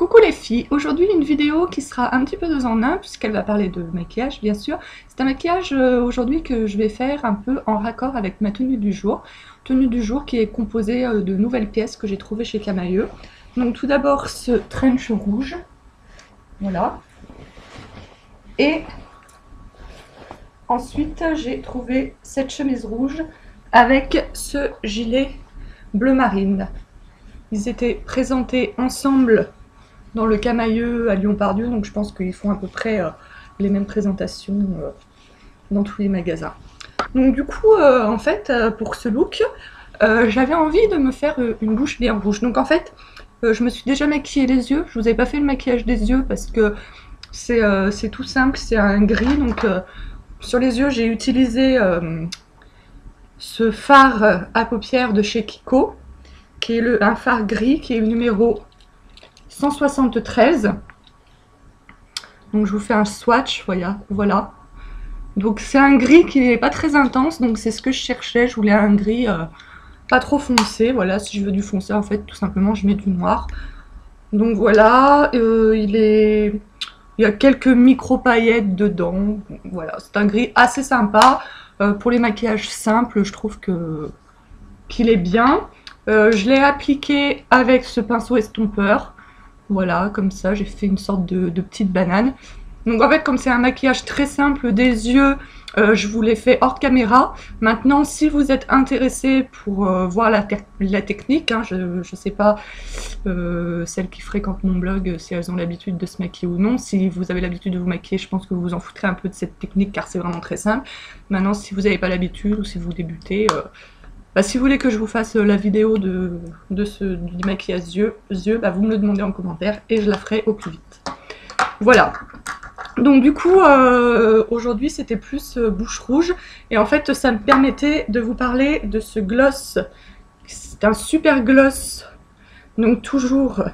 Coucou les filles, aujourd'hui une vidéo qui sera un petit peu deux en un puisqu'elle va parler de maquillage bien sûr. C'est un maquillage aujourd'hui que je vais faire un peu en raccord avec ma tenue du jour. Tenue du jour qui est composée de nouvelles pièces que j'ai trouvées chez Camaïeu. Donc tout d'abord ce trench rouge, voilà. Et ensuite j'ai trouvé cette chemise rouge avec ce gilet bleu marine. Ils étaient présentés ensemble dans le Camaïeu à Lyon-Pardieu, donc je pense qu'ils font à peu près les mêmes présentations dans tous les magasins. Donc du coup, en fait, pour ce look, j'avais envie de me faire une bouche bien rouge. Donc en fait, je me suis déjà maquillé les yeux. Je vous avais pas fait le maquillage des yeux parce que c'est tout simple, c'est un gris. Donc sur les yeux, j'ai utilisé ce fard à paupières de chez Kiko, qui est un fard gris, qui est le numéro 173. Donc je vous fais un swatch, voilà. Donc c'est un gris qui n'est pas très intense, donc c'est ce que je cherchais. Je voulais un gris pas trop foncé. Voilà, si je veux du foncé, en fait, tout simplement, je mets du noir. Donc voilà, il y a quelques micro paillettes dedans. Voilà, c'est un gris assez sympa. Pour les maquillages simples, je trouve qu'il est bien. Je l'ai appliqué avec ce pinceau estompeur. Voilà, comme ça, j'ai fait une sorte de petite banane. Donc en fait, comme c'est un maquillage très simple des yeux, je vous l'ai fait hors caméra. Maintenant, si vous êtes intéressé pour voir la technique, hein, je ne sais pas celles qui fréquentent mon blog, si elles ont l'habitude de se maquiller ou non. Si vous avez l'habitude de vous maquiller, je pense que vous vous en foutrez un peu de cette technique car c'est vraiment très simple. Maintenant, si vous n'avez pas l'habitude ou si vous débutez... si vous voulez que je vous fasse la vidéo du maquillage yeux, bah vous me le demandez en commentaire et je la ferai au plus vite. Voilà. Donc du coup, aujourd'hui c'était plus bouche rouge. Et en fait, ça me permettait de vous parler de ce gloss. C'est un super gloss. Donc toujours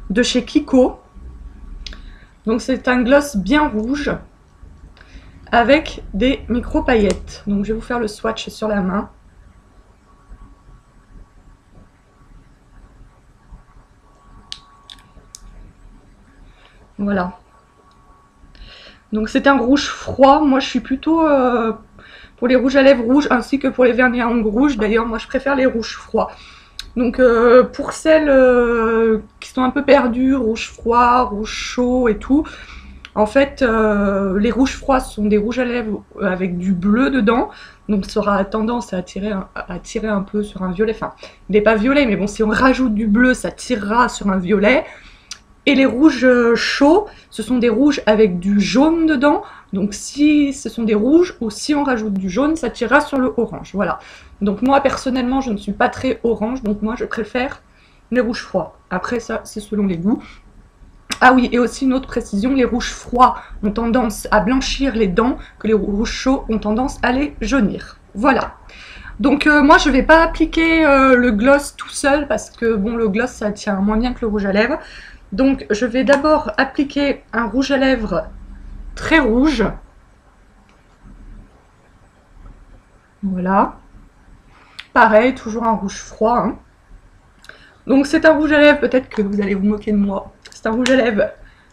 de chez Kiko. Donc c'est un gloss bien rouge. Avec des micro paillettes. Donc je vais vous faire le swatch sur la main. Voilà. Donc c'est un rouge froid. Moi je suis plutôt pour les rouges à lèvres rouges ainsi que pour les vernis à ongles rouges. D'ailleurs moi je préfère les rouges froids. Donc pour celles qui sont un peu perdues, rouge froid, rouge chaud et tout, en fait les rouges froids sont des rouges à lèvres avec du bleu dedans. Donc ça aura tendance à tirer un peu sur un violet. Enfin il n'est pas violet mais bon, si on rajoute du bleu ça tirera sur un violet. Et les rouges chauds, ce sont des rouges avec du jaune dedans. Donc si ce sont des rouges ou si on rajoute du jaune, ça tirera sur le orange. Voilà. Donc moi personnellement, je ne suis pas très orange, donc moi je préfère les rouges froids. Après ça, c'est selon les goûts. Ah oui, et aussi une autre précision, les rouges froids ont tendance à blanchir les dents, que les rouges chauds ont tendance à les jaunir. Voilà. Donc moi je vais pas appliquer le gloss tout seul parce que bon, le gloss ça tient moins bien que le rouge à lèvres. Donc je vais d'abord appliquer un rouge à lèvres très rouge. Voilà. Pareil, toujours un rouge froid. Hein. Donc c'est un rouge à lèvres, peut-être que vous allez vous moquer de moi. C'est un rouge à lèvres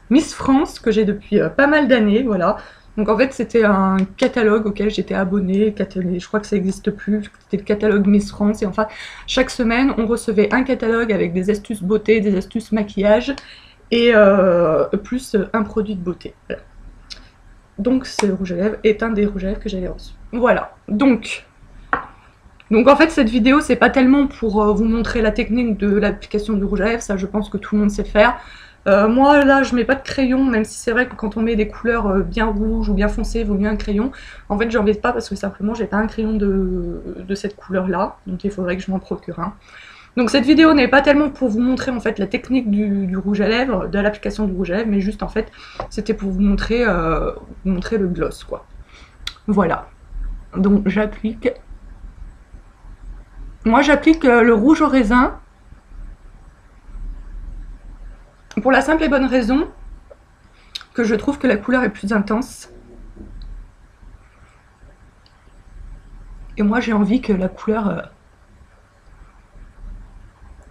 Miss France que j'ai depuis pas mal d'années, voilà. Donc en fait c'était un catalogue auquel j'étais abonnée, je crois que ça n'existe plus, c'était le catalogue Miss France et enfin chaque semaine on recevait un catalogue avec des astuces beauté, des astuces maquillage et plus un produit de beauté. Voilà. Donc ce rouge à lèvres est un des rouges à lèvres que j'avais reçu. Voilà, donc en fait cette vidéo c'est pas tellement pour vous montrer la technique de l'application du rouge à lèvres, ça je pense que tout le monde sait faire. Moi là je mets pas de crayon, même si c'est vrai que quand on met des couleurs bien rouges ou bien foncées il vaut mieux un crayon. En fait j'en mets pas parce que simplement j'ai pas un crayon de cette couleur là, donc il faudrait que je m'en procure un. Donc cette vidéo n'est pas tellement pour vous montrer en fait la technique du rouge à lèvres, de l'application du rouge à lèvres, mais juste en fait c'était pour vous montrer le gloss quoi. Voilà, donc j'applique. Moi j'applique le rouge au raisin. Pour la simple et bonne raison que je trouve que la couleur est plus intense. Et moi j'ai envie que la couleur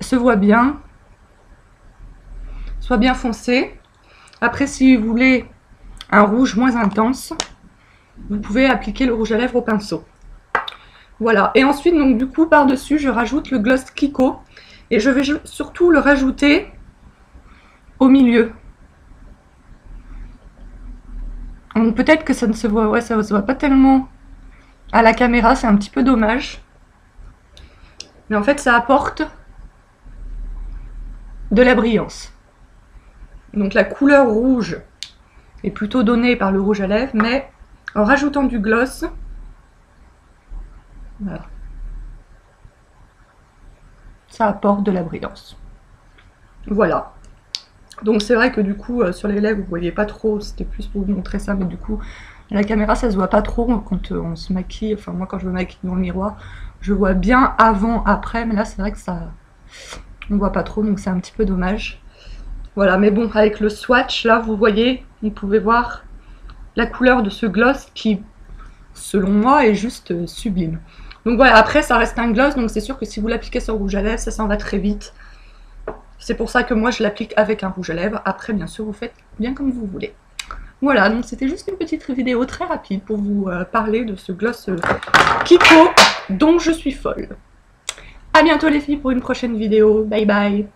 se voit bien soit bien foncé. Après, si vous voulez un rouge moins intense, vous pouvez appliquer le rouge à lèvres au pinceau. Voilà, et ensuite, donc du coup, par-dessus, je rajoute le gloss Kiko. Et je vais surtout le rajouter au milieu. Donc peut-être que ça ne se voit, ouais, ça se voit pas tellement à la caméra, c'est un petit peu dommage. Mais en fait, ça apporte de la brillance. Donc la couleur rouge est plutôt donnée par le rouge à lèvres, mais en rajoutant du gloss, voilà, ça apporte de la brillance. Voilà. Donc c'est vrai que du coup, sur les lèvres, vous voyez pas trop, c'était plus pour vous montrer ça, mais du coup, à la caméra, ça se voit pas trop quand on se maquille. Enfin, moi, quand je me maquille dans le miroir, je vois bien avant, après, mais là, c'est vrai que ça, on voit pas trop, donc c'est un petit peu dommage. Voilà, mais bon, avec le swatch, là, vous voyez, vous pouvez voir la couleur de ce gloss qui, selon moi, est juste sublime. Donc voilà, après, ça reste un gloss, donc c'est sûr que si vous l'appliquez sur le rouge à lèvres, ça s'en va très vite. C'est pour ça que moi, je l'applique avec un rouge à lèvres. Après, bien sûr, vous faites bien comme vous voulez. Voilà, donc c'était juste une petite vidéo très rapide pour vous parler de ce gloss Kiko dont je suis folle. A bientôt les filles pour une prochaine vidéo. Bye bye.